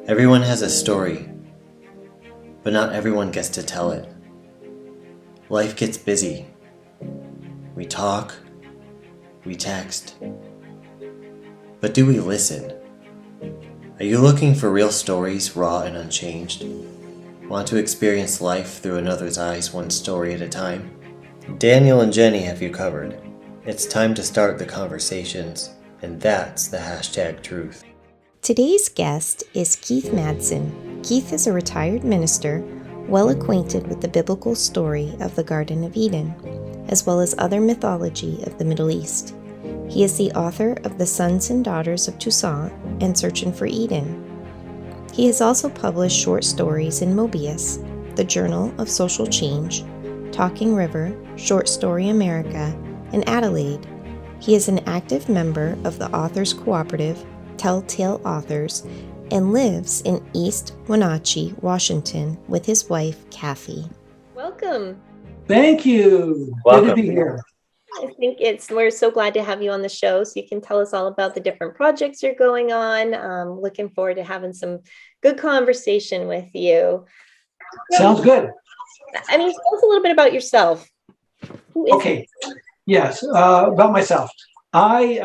Everyone has a story, but not everyone gets to tell it. Life gets busy. We talk, we text, but do we listen? Are you looking for real stories, raw and unchanged? Want to experience life through another's eyes, one story at a time? Daniel and Jenny have you covered. It's time to start the conversations, and that's the #truth. Today's guest is Keith Madsen. Keith is a retired minister, well acquainted with the biblical story of the Garden of Eden, as well as other mythology of the Middle East. He is the author of The Sons and Daughters of Toussaint and Searching for Eden. He has also published short stories in Mobius, the Journal of Social Change, Talking River, Short Story America, and Adelaide. He is an active member of the authors cooperative, TellTale Authors, and lives in East Wenatchee, Washington, with his wife, Cathy. Welcome. Thank you. Welcome. Good to be here. I think we're so glad to have you on the show, so you can tell us all about the different projects you're going on. Looking forward to having some good conversation with you. Sounds good. I mean, tell us a little bit about yourself. Okay. Yes, about myself. I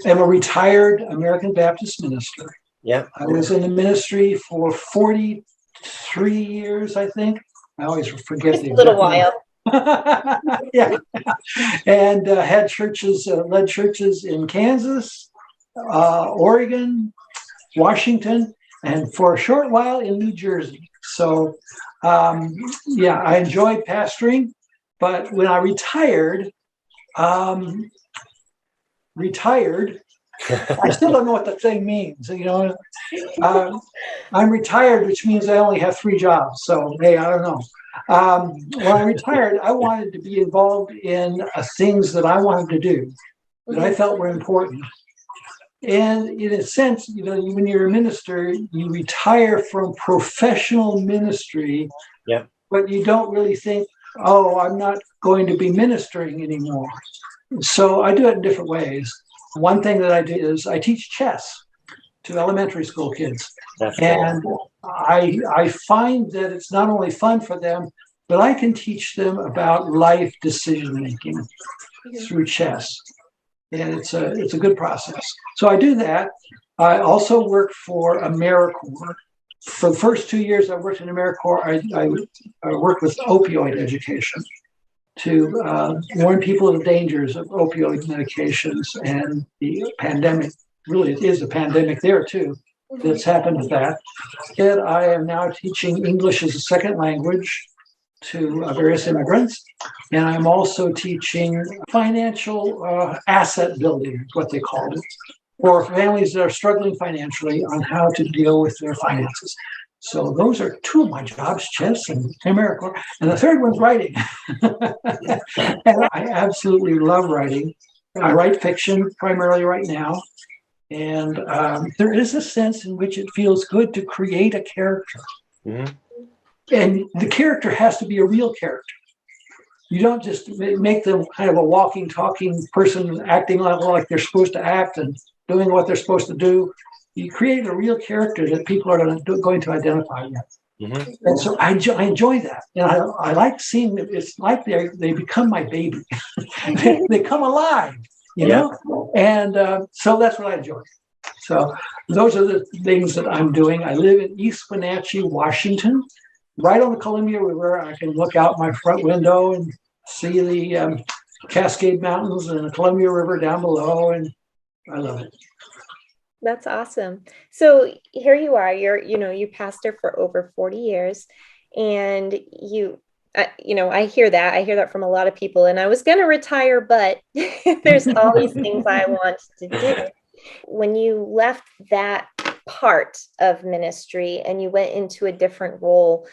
am a retired American Baptist minister. Yeah. I was in the ministry for 43 years, I think. I always forget the exact little while. Yeah. And led churches in Kansas, Oregon, Washington, and for a short while in New Jersey. So, I enjoyed pastoring, but when I retired, I still don't know what the thing means. I'm retired, which means I only have 3 jobs. So, hey, I don't know. When I retired, I wanted to be involved in things that I wanted to do, that I felt were important. And in a sense, when you're a minister, you retire from professional ministry, but you don't really think, oh, I'm not going to be ministering anymore. So I do it in different ways. One thing that I do is I teach chess to elementary school kids. That's and cool. I find that it's not only fun for them, but I can teach them about life decision making through chess. And it's a good process. So I do that. I also work for AmeriCorps. For the first 2 years I worked in AmeriCorps, I worked with opioid education to warn people of the dangers of opioid medications and the pandemic. Really, it is a pandemic there too that's happened with that. And I am now teaching English as a second language to various immigrants. And I'm also teaching financial asset building, is what they call it, for families that are struggling financially on how to deal with their finances. So those are 2 of my jobs, chess and AmeriCorps. And the third one's writing. And I absolutely love writing. I write fiction primarily right now. And there is a sense in which it feels good to create a character. Mm-hmm. And the character has to be a real character. You don't just make them kind of a walking, talking person acting like they're supposed to act and doing what they're supposed to do. You create a real character that people are going to identify with. Mm-hmm. And so I enjoy that. And I like seeing it. It's like they become my baby. They come alive, you know? And so that's what I enjoy. So those are the things that I'm doing. I live in East Wenatchee, Washington, right on the Columbia River. I can look out my front window and see the Cascade Mountains and the Columbia River down below. And I love it. That's awesome. So here you are, you pastor for over 40 years and I hear that from a lot of people, and I was going to retire, but there's all these things I want to do. When you left that part of ministry and you went into a different role,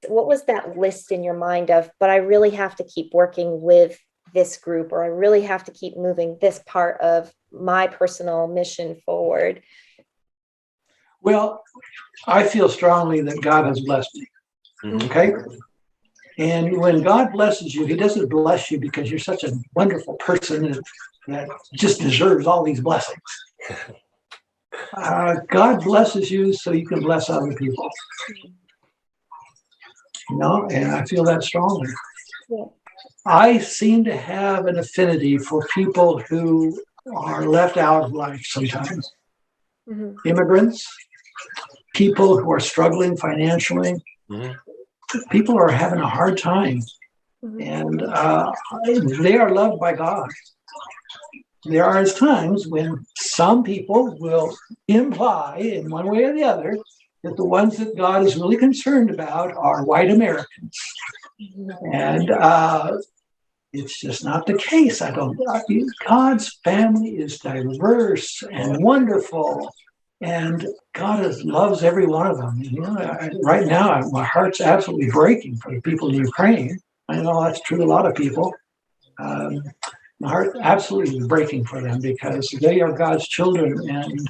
what was that list in your mind of, but I really have to keep working with this group, or I really have to keep moving this part of my personal mission forward? Well, I feel strongly that God has blessed me. Okay. And when God blesses you, he doesn't bless you because you're such a wonderful person that just deserves all these blessings. God blesses you so you can bless other people. And I feel that strongly. Yeah. I seem to have an affinity for people who are left out of life sometimes. Mm-hmm. Immigrants, people who are struggling financially, people who are having a hard time, and they are loved by God. There are times when some people will imply in one way or the other that the ones that God is really concerned about are white Americans. And it's just not the case. God's family is diverse and wonderful, and God loves every one of them. Right now, my heart's absolutely breaking for the people in Ukraine. I know that's true to a lot of people. My heart absolutely is breaking for them because they are God's children, and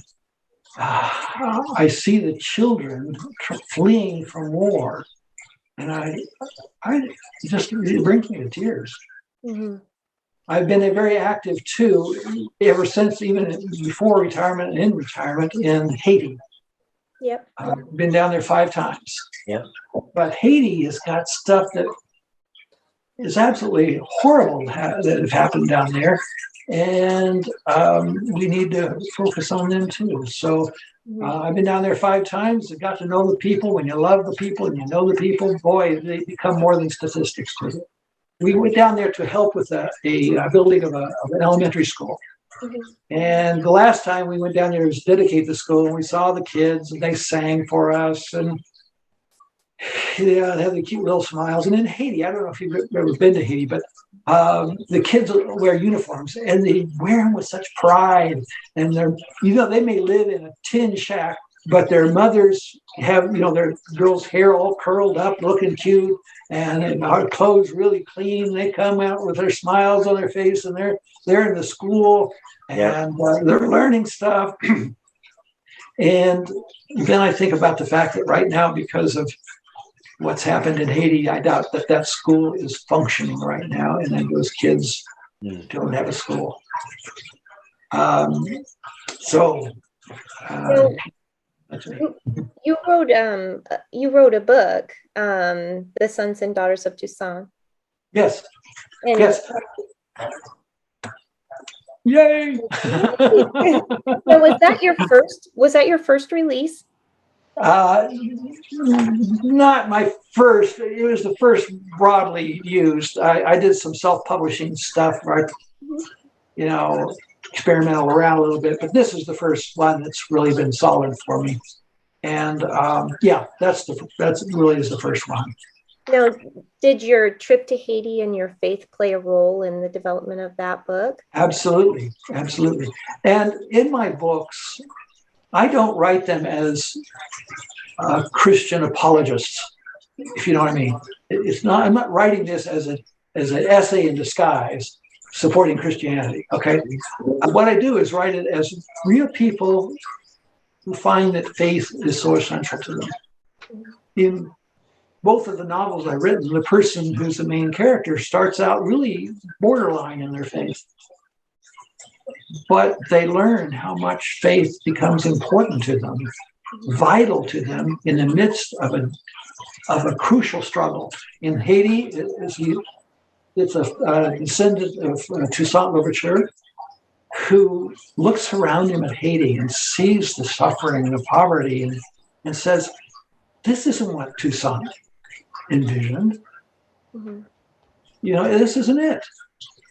I see the children fleeing from war, and it brings me to tears. Mm-hmm. I've been very active too, ever since, even before retirement and in retirement, in Haiti. Yep. I've been down there 5 times. Yeah. But Haiti has got stuff that is absolutely horrible that have happened down there. And we need to focus on them too. So I've been down there 5 times. I got to know the people. When you love the people and you know the people, boy, they become more than statistics to you. We went down there to help with a building of an elementary school. And the last time we went down there was to dedicate the school, and we saw the kids, and they sang for us, and they had the cute little smiles. And in Haiti, I don't know if you've ever been to Haiti, but the kids wear uniforms, and they wear them with such pride. And they may live in a tin shack, but their mothers have, their girls' hair all curled up, looking cute, and our clothes really clean. They come out with their smiles on their face, and they're in the school, and they're learning stuff. And then I think about the fact that right now, because of what's happened in Haiti, I doubt that school is functioning right now, and then those kids don't have a school. That's right. You wrote a book, The Sons and Daughters of Toussaint. Yes. And yes. Yay! So was that your first release? Not my first. It was the first broadly used. I did some self-publishing stuff, right? Experimental around a little bit, but this is the first one that's really been solid for me. And that's really is the first one. Now, did your trip to Haiti and your faith play a role in the development of that book? Absolutely. And in my books, I don't write them as Christian apologists, if you know what I mean. I'm not writing this as an essay in disguise supporting Christianity. Okay. What I do is write it as real people who find that faith is so essential to them. In both of the novels I've written, the person who's the main character starts out really borderline in their faith. But they learn how much faith becomes important to them, vital to them in the midst of a crucial struggle. In Haiti, it's a descendant of Toussaint Louverture who looks around him at Haiti and sees the suffering and the poverty and says, this isn't what Toussaint envisioned. This isn't it.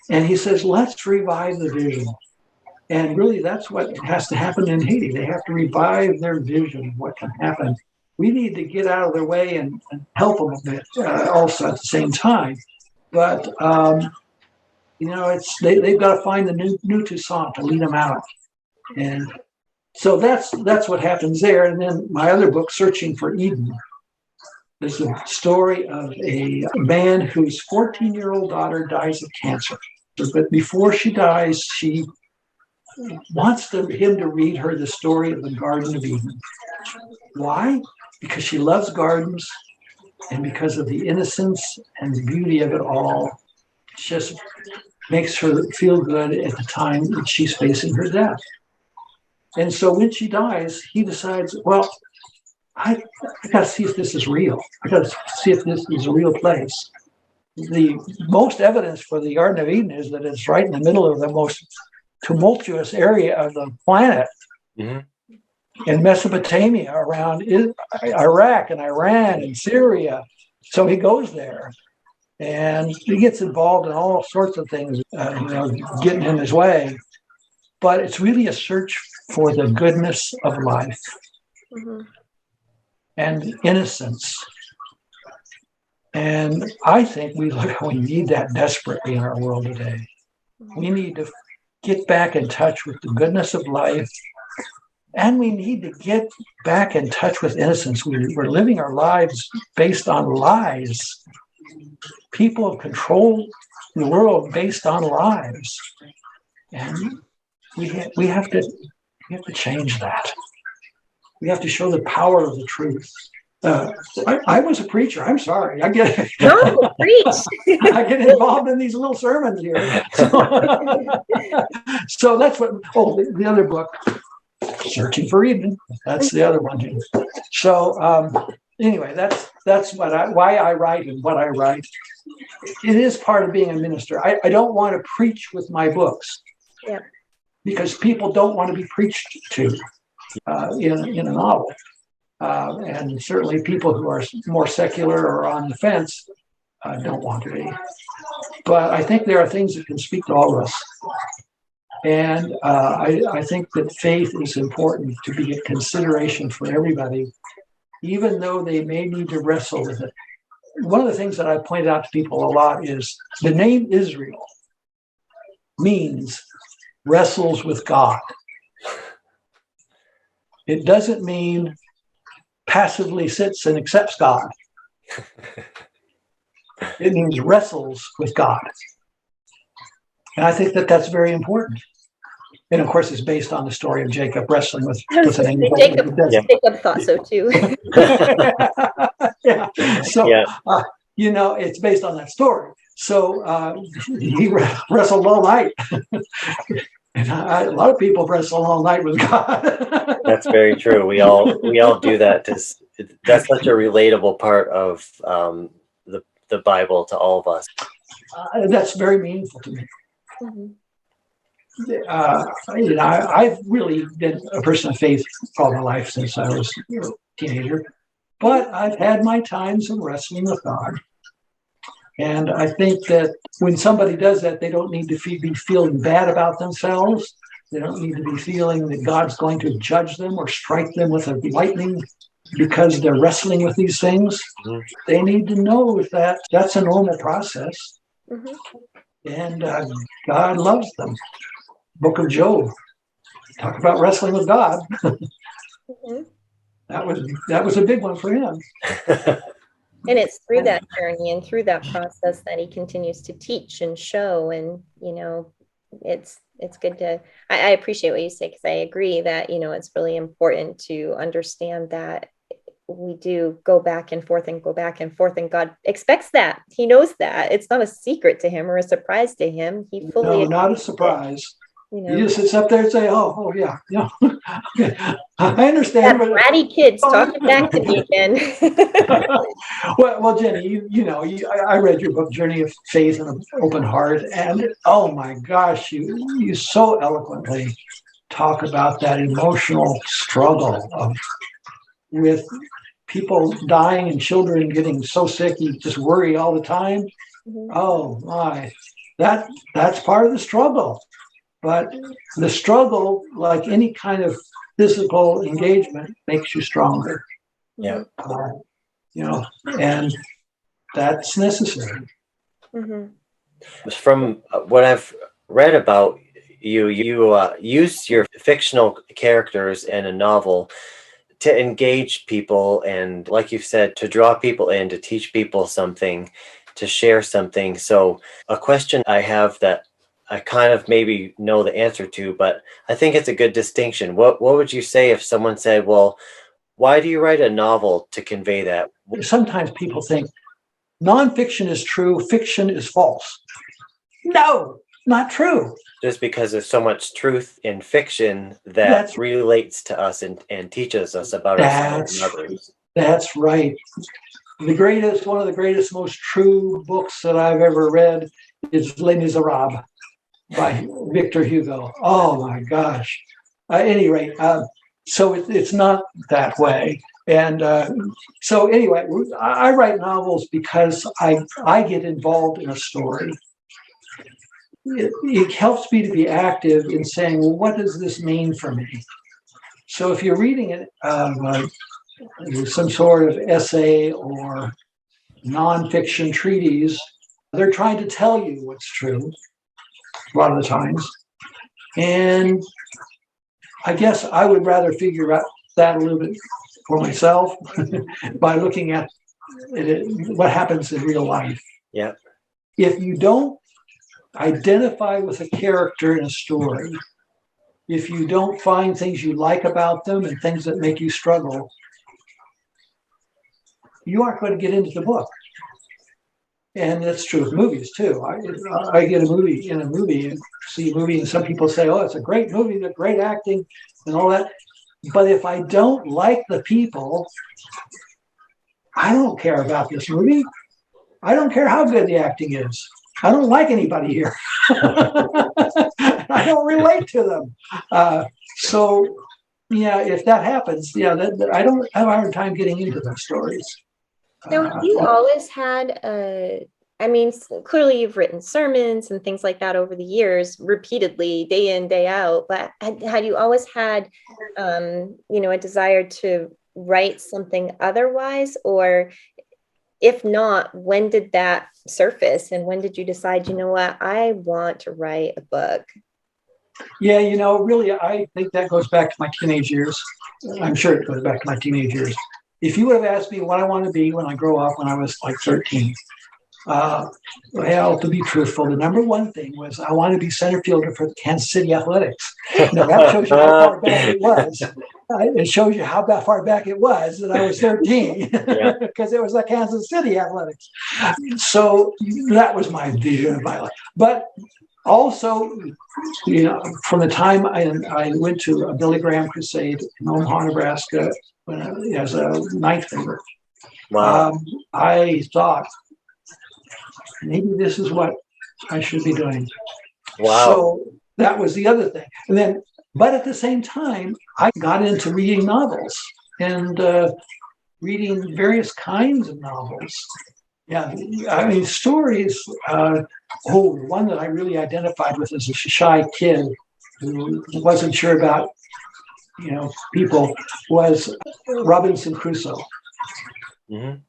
And he says, let's revive the vision. And really, that's what has to happen in Haiti. They have to revive their vision of what can happen. We need to get out of their way and help them a bit also at the same time. But, they've got to find the new Toussaint to lead them out. And so that's what happens there. And then my other book, Searching for Eden, is the story of a man whose 14-year-old daughter dies of cancer. But before she dies, she wants him to read her the story of the Garden of Eden. Why? Because she loves gardens, and because of the innocence and the beauty of it all. It just makes her feel good at the time that she's facing her death. And so when she dies, he decides, well, I got to see if this is real. I got to see if this is a real place. The most evidence for the Garden of Eden is that it's right in the middle of the most tumultuous area of the planet. Mm-hmm. In Mesopotamia, around Iraq and Iran and Syria. So he goes there, and he gets involved in all sorts of things, getting in his way. But it's really a search for the goodness of life and innocence. And I think we need that desperately in our world today. We need to get back in touch with the goodness of life. And we need to get back in touch with innocence. We're living our lives based on lies. People have controlled the world based on lies. And we have to change that. We have to show the power of the truth. I was a preacher. I'm sorry. I get I get involved in these little sermons here. So that's what. Oh, the other book. Searching for Eden. That's the other one. So anyway, that's why I write and what I write. It is part of being a minister. I don't want to preach with my books, because people don't want to be preached to in a novel, and certainly people who are more secular or on the fence don't want to be. But I think there are things that can speak to all of us. And I think that faith is important to be a consideration for everybody, even though they may need to wrestle with it. One of the things that I pointed out to people a lot is the name Israel means wrestles with God. It doesn't mean passively sits and accepts God. It means wrestles with God. And I think that that's very important. And of course, it's based on the story of Jacob wrestling with an angel. Jacob thought so too. So, it's based on that story. So he wrestled all night. And a lot of people wrestle all night with God. That's very true. We all do that. That's such a relatable part of the Bible to all of us. That's very meaningful to me. I've really been a person of faith all my life since I was a teenager, but I've had my times of wrestling with God. And I think that when somebody does that, they don't need to be feeling bad about themselves. They don't need to be feeling that God's going to judge them or strike them with a lightning because they're wrestling with these things. They need to know that that's a normal process. And God loves them. Book of Job. Talk about wrestling with God. That was a big one for him. And it's through that journey and through that process that he continues to teach and show. And, it's good to, I appreciate what you say, because I agree that, it's really important to understand that we do go back and forth, and God expects that. He knows that. It's not a secret to him or a surprise to him. He fully not a surprise. He just sits up there and say, "Oh yeah, I understand." That bratty kid's talking back to me again. well, Jenny, I read your book, Journey of Faith and an Open Heart, and oh my gosh, you so eloquently talk about that emotional struggle with people dying and children getting so sick you just worry all the time. Oh my, that's part of the struggle. But the struggle, like any kind of physical engagement, makes you stronger. Yeah. And that's necessary. From what I've read about you use your fictional characters in a novel to engage people, and like you've said, to draw people in, to teach people something, to share something. So a question I have that I kind of maybe know the answer to, but I think it's a good distinction. What would you say if someone said, well, why do you write a novel to convey that? Sometimes people think nonfiction is true, fiction is false. No, not true. just because there's so much truth in fiction that That's relates to us and teaches us about ourselves and others. that's right. One of the greatest, most true books that I've ever read is Les Miserables by Victor Hugo. Oh my gosh. At any rate, so it's not that way. And so anyway, I write novels because I get involved in a story. It helps me to be active in saying, well, what does this mean for me? So if you're reading it, some sort of essay or nonfiction treatise, they're trying to tell you what's true a lot of the times. And I guess I would rather figure out that a little bit for myself by looking at what happens in real life. Yeah. If you don't identify with a character in a story, if you don't find things you like about them and things that make you struggle, you aren't going to get into the book. And that's true with movies too. I get a movie and see a movie, and some people say, oh, it's a great movie, the great acting and all that. But if I don't like the people, I don't care about this movie. I don't care how good the acting is. I don't like anybody here. I don't relate to them. So, yeah, if that happens, I don't have a hard time getting into those stories. Now, have you always had clearly you've written sermons and things like that over the years, repeatedly, day in, day out, but had you always had, a desire to write something otherwise? Or if not, when did that surface and when did you decide, you know what, I want to write a book? Yeah, really, I think that goes back to my teenage years. I'm sure it goes back to my teenage years. If you would have asked me what I want to be when I grow up, when I was like 13, to be truthful, the number one thing was I want to be center fielder for the Kansas City Athletics. Now, that shows you how far back it was. It shows you how far back it was that I was 13, because it was the Kansas City Athletics. So that was my vision of my life. But also, from the time I went to a Billy Graham crusade in Omaha, Nebraska, as a ninth grader, Wow. I thought maybe this is what I should be doing. Wow. So that was the other thing. And then, but at the same time, I got into reading novels and reading various kinds of novels. Yeah, I mean, stories. One that I really identified with as a shy kid who wasn't sure about, people, was Robinson Crusoe. Mm-hmm.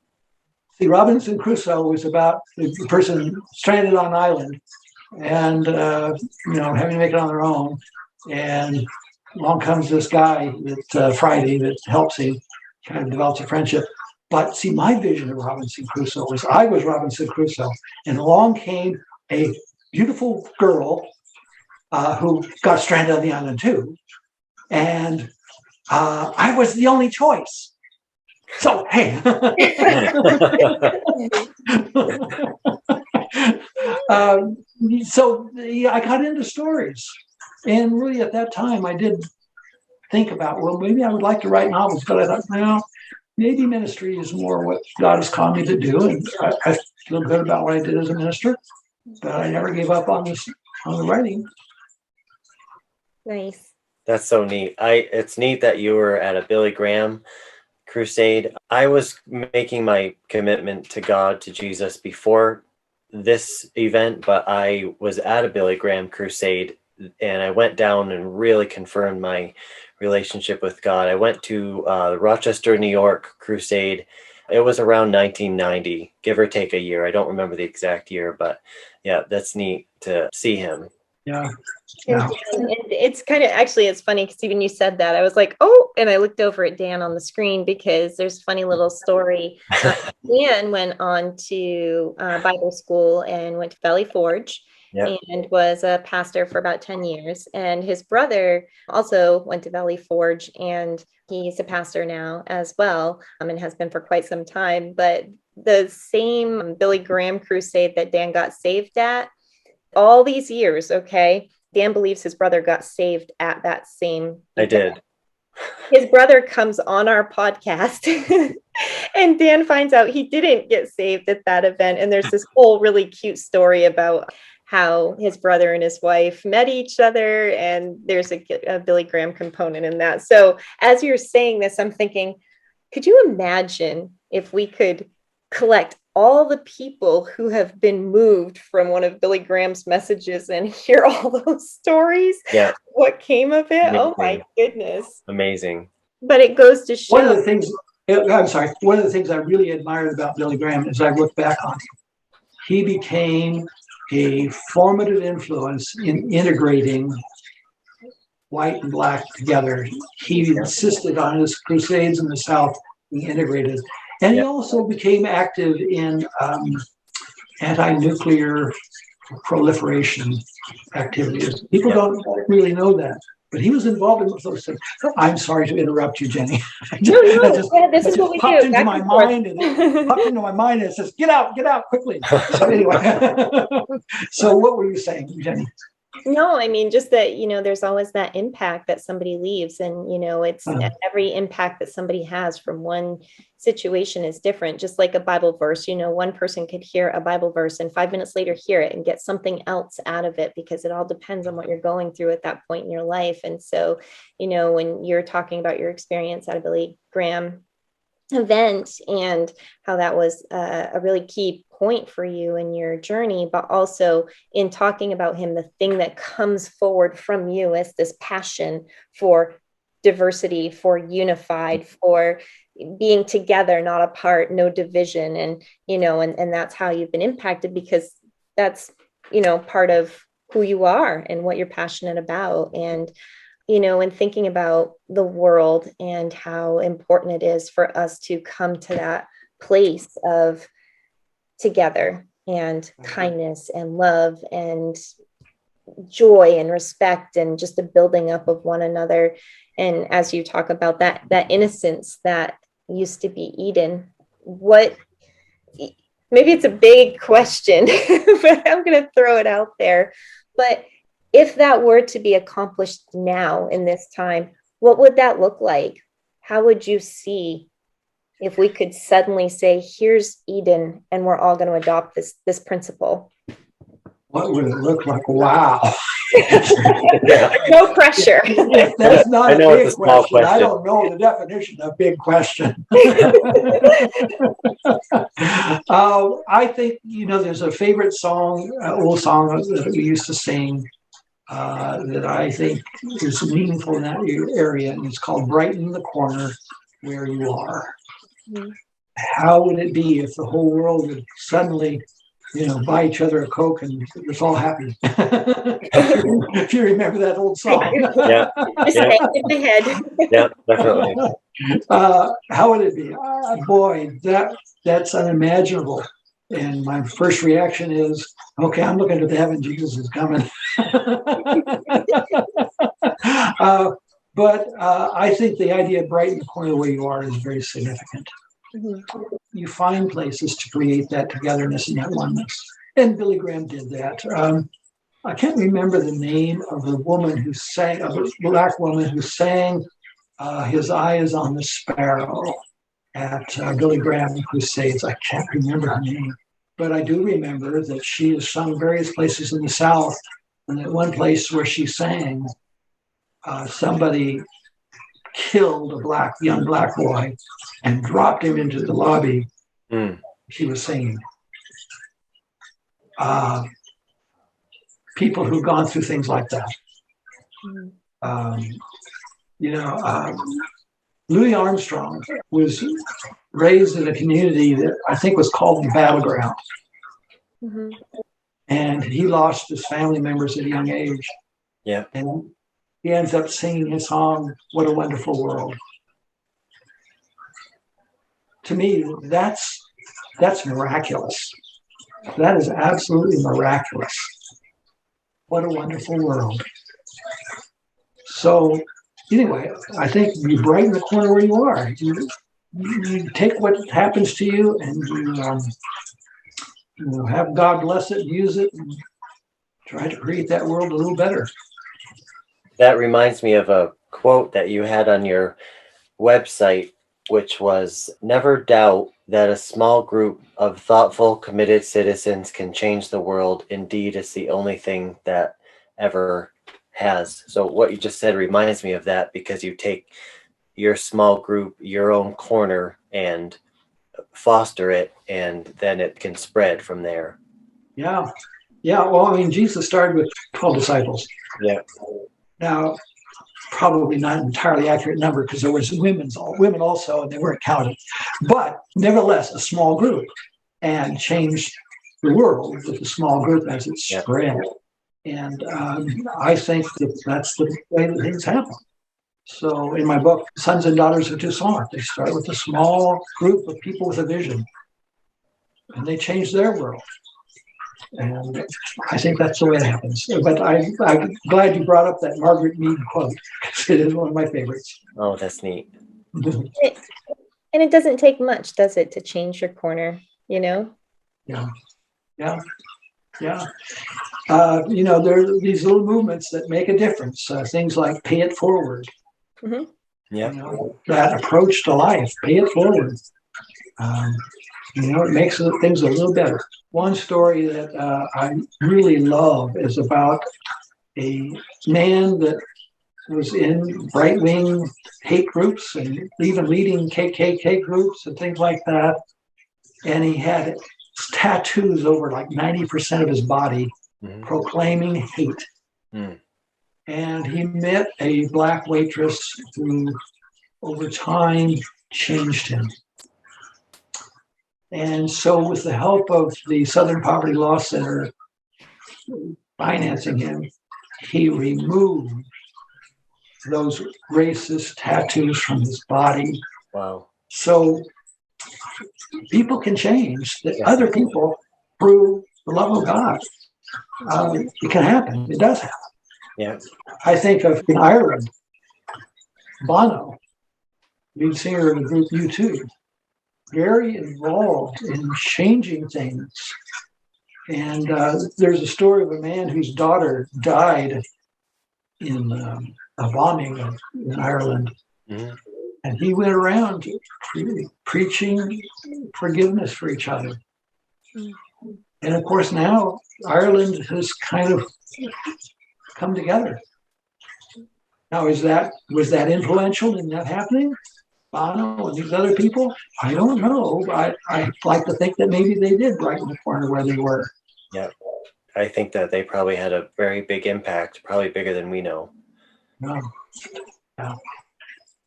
See, Robinson Crusoe was about the person stranded on an island and, having to make it on their own. And along comes this guy, Friday, that helps him, kind of develops a friendship. But see, my vision of Robinson Crusoe was I was Robinson Crusoe, and along came a beautiful girl who got stranded on the island too. And I was the only choice. So, hey. I got into stories. And really at that time, I did think about, well, maybe I would like to write novels, but I thought, well, maybe ministry is more what God has called me to do. And I feel good about what I did as a minister, but I never gave up on the writing. Nice. That's so neat. It's neat that you were at a Billy Graham crusade. I was making my commitment to God, to Jesus, before this event, but I was at a Billy Graham crusade and I went down and really confirmed my relationship with God. I went to the Rochester, New York crusade. It was around 1990, give or take a year. I don't remember the exact year, but yeah, that's neat to see him. Yeah. And it's kind of, actually, it's funny because even you said that, I was like, oh, and I looked over at Dan on the screen because there's a funny little story. Dan went on to Bible school and went to Valley Forge. Yep. And was a pastor for about 10 years. And his brother also went to Valley Forge, and he's a pastor now as well, and has been for quite some time. But the same Billy Graham crusade that Dan got saved at, all these years, okay, Dan believes his brother got saved at that same I event. did. His brother comes on our podcast and Dan finds out he didn't get saved at that event. And there's this whole really cute story about how his brother and his wife met each other. And there's a Billy Graham component in that. So as you're saying this, I'm thinking, could you imagine if we could collect all the people who have been moved from one of Billy Graham's messages and hear all those stories? Yeah. What came of it? Amazing. Oh my goodness. Amazing. But it goes to show. One of the things I really admired about Billy Graham as I look back on him, he became a formative influence in integrating white and black together. He insisted on his crusades in the South being integrated. And he also became active in anti-nuclear proliferation activities. People don't really know that, but he was involved in those things. I'm sorry to interrupt you, Jenny. This is what we popped do. into my mind, and it says, "Get out quickly." So anyway, so what were you saying, Jenny? No, I mean, just that, there's always that impact that somebody leaves. And, it's every impact that somebody has from one situation is different. Just like a Bible verse, one person could hear a Bible verse and 5 minutes later hear it and get something else out of it, because it all depends on what you're going through at that point in your life. And so, when you're talking about your experience at a Billy Graham event and how that was a really key point for you in your journey, but also in talking about him, the thing that comes forward from you is this passion for diversity, for unified, for being together, not apart, no division. And, and that's how you've been impacted, because that's, part of who you are and what you're passionate about. And and thinking about the world and how important it is for us to come to that place of together and kindness and love and joy and respect and just the building up of one another. And as you talk about that innocence that used to be Eden, maybe it's a big question, but I'm going to throw it out there. But if that were to be accomplished now in this time, what would that look like? How would you see if we could suddenly say, here's Eden, and we're all going to adopt this principle? What would it look like? Wow. No pressure. That's not I know a big it's a small question. I don't know the definition of big question. I think, there's a favorite song, old song that we used to sing that I think is meaningful in that area, and it's called "Brighten the Corner Where You Are." Mm-hmm. How would it be if the whole world would suddenly, buy each other a Coke and it was all happy? If you remember that old song. Yeah. In my head. Yeah, definitely. How would it be? Boy, that's unimaginable. And my first reaction is, okay, I'm looking to heaven. Jesus is coming. But I think the idea of brighten the corner where you are is very significant. Mm-hmm. You find places to create that togetherness and that oneness. And Billy Graham did that. I can't remember the name of the woman who sang, a Black woman who sang "His Eye is on the Sparrow" at Billy Graham Crusades. I can't remember her name, but I do remember that she has sung various places in the South, and at one place where she sang, somebody killed a young black boy and dropped him into the lobby. She was singing. People who've gone through things like that. Louis Armstrong was raised in a community that I think was called the Battleground. Mm-hmm. And he lost his family members at a young age. Yeah. And he ends up singing his song, "What a Wonderful World." To me, that's miraculous. That is absolutely miraculous. What a wonderful world. So anyway, I think you brighten the corner where you are. You take what happens to you and you have God bless it, use it, and try to create that world a little better. That reminds me of a quote that you had on your website, which was, "Never doubt that a small group of thoughtful, committed citizens can change the world. Indeed, it's the only thing that ever has." So what you just said reminds me of that, because you take your small group, your own corner, and foster it, and then it can spread from there. Yeah. Yeah. Well, I mean, Jesus started with 12 disciples. Yeah. Now, probably not an entirely accurate number because there was women also, and they weren't counted. But nevertheless, a small group, and changed the world with a small group as it spread. And I think that's the way that things happen. So in my book, Sons and Daughters of Toussaint, they start with a small group of people with a vision, and they change their world. And I think that's the way it happens. But I'm glad you brought up that Margaret Mead quote, because it is one of my favorites. Oh, that's neat. And it doesn't take much, does it, to change your corner, you know? Yeah. There are these little movements that make a difference. Things like pay it forward. Mm-hmm. Yeah. That approach to life, pay it forward. It makes things a little better. One story that I really love is about a man that was in right-wing hate groups and even leading KKK groups and things like that. And he had tattoos over like 90% of his body, proclaiming hate. And he met a Black waitress who, over time, changed him. And so with the help of the Southern Poverty Law Center financing him, he removed those racist tattoos from his body. Wow. So people can change. That Yes. Other people prove the love of God. It can happen. It does happen. Yeah. I think of in Ireland, Bono, lead singer of the group U2, very involved in changing things. And there's a story of a man whose daughter died in a bombing in Ireland. Mm-hmm. And he went around preaching forgiveness for each other. And of course, now Ireland has kind of come together. Now, was that influential in that happening? Bono and these other people? I don't know. I like to think that maybe they did right in the corner where they were. Yeah. I think that they probably had a very big impact, probably bigger than we know. No. Yeah.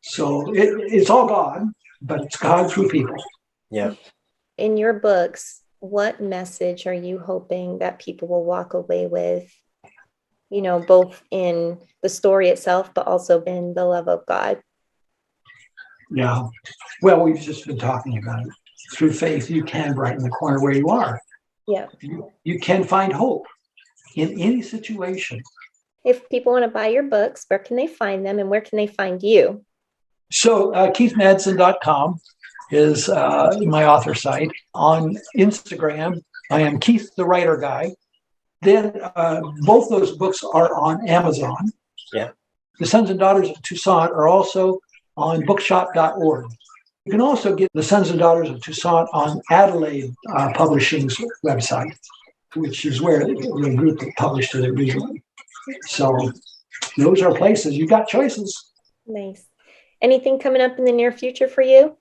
So it's all God, but it's God through people. Yeah. In your books, what message are you hoping that people will walk away with, both in the story itself, but also in the love of God? Yeah. Well, we've just been talking about it. Through faith, you can brighten the corner where you are. Yeah. You can find hope in any situation. If people want to buy your books, where can they find them and where can they find you? So KeithMadsen.com is my author site. On Instagram, I am Keith the Writer Guy. Then both those books are on Amazon. Yeah. The Sons and Daughters of Toussaint are also on bookshop.org. You can also get The Sons and Daughters of Toussaint on Adelaide Publishing's website, which is where the group that published it originally. So those are places. You got choices. Nice. Anything coming up in the near future for you?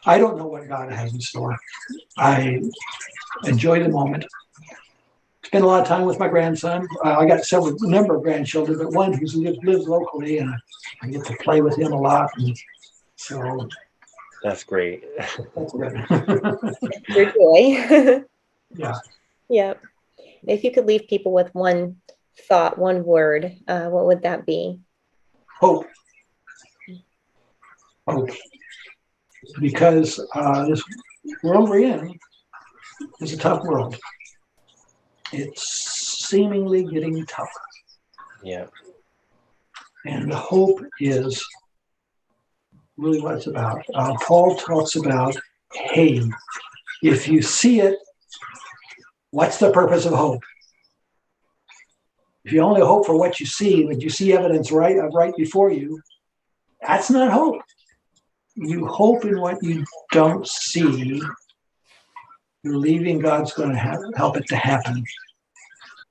I don't know what God has in store. I enjoy the moment. Spend a lot of time with my grandson. I got a number of grandchildren, but one who lives locally, and I get to play with him a lot. And so that's great. That's good. Your joy. Yeah. Yeah. If you could leave people with one thought, one word, what would that be? Hope. Hope. Because this world we're in is a tough world. It's seemingly getting tougher. Yeah. And hope is really what it's about. Paul talks about, hey, if you see it, what's the purpose of hope? If you only hope for what you see, but you see evidence right before you, that's not hope. You hope in what you don't see, believing God's going to help it to happen.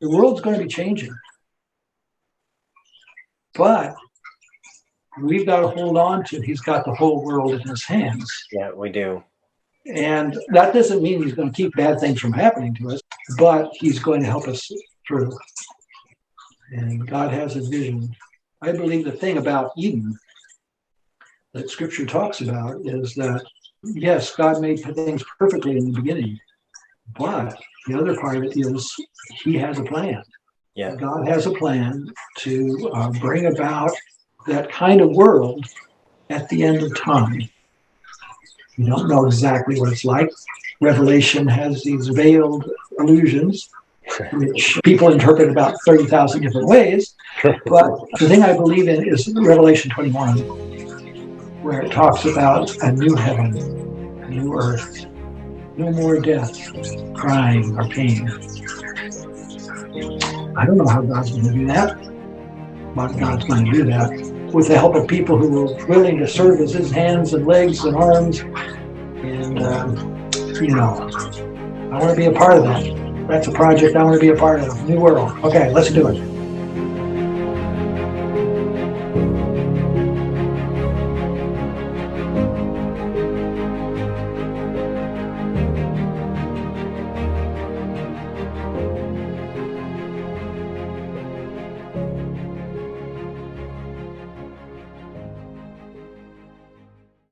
The world's going to be changing, but we've got to hold on to, he's got the whole world in his hands. Yeah, we do. And that doesn't mean he's going to keep bad things from happening to us, but he's going to help us through. And God has a vision. I believe the thing about Eden that Scripture talks about is that, yes, God made things perfectly in the beginning, but the other part of it is he has a plan. Yeah. God has a plan to bring about that kind of world at the end of time. We don't know exactly what it's like. Revelation has these veiled allusions, which people interpret about 30,000 different ways. But the thing I believe in is Revelation 21, where it talks about a new heaven, a new earth, no more death, crying, or pain. I don't know how God's going to do that, but God's going to do that with the help of people who are willing to serve as his hands and legs and arms. And, I want to be a part of that. That's a project I want to be a part of. New world. Okay, let's do it.